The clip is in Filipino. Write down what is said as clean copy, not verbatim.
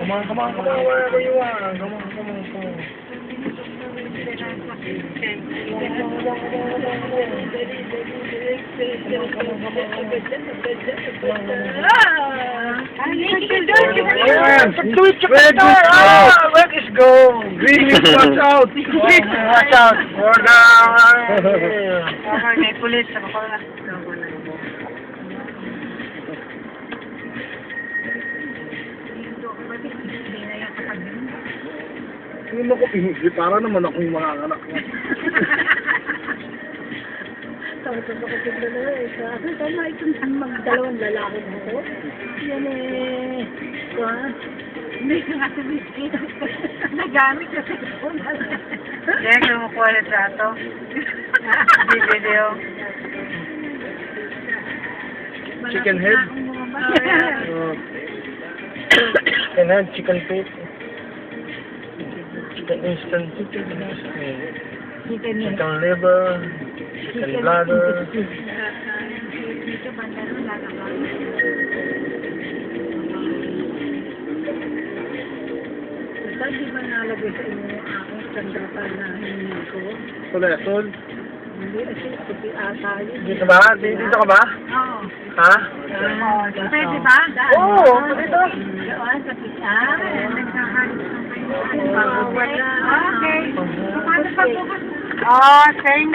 Come on, wherever you are. Come on. Let's go. Green, watch out. Watch out. Okay, may pulis. Ako na. Hindi mo ko pinigli. Para naman akong mga anak mo. Tapos ako tignan na eh. Tama itong magdalawang lalaki na ito. Yan eh. Hindi ko nga sabihin. Nagamit na sa phone. Yan, lumukuha na trato. Video. Chicken head. Chicken head, chicken feet. Chicken instant. Chicken liver. Chicken bladder. Dito banda rin lalaki. Basta di ba nalagay sa inyo yung aking sandrapan na hiningi ko? Kolesterol. Hindi kasi puti ata yun. Dito ba? Dito ka ba? Oo. Ha? Pwede ba? Oo, dito. Doon sa pita. Nagkakalit ng kayo. Okay. Oh, thank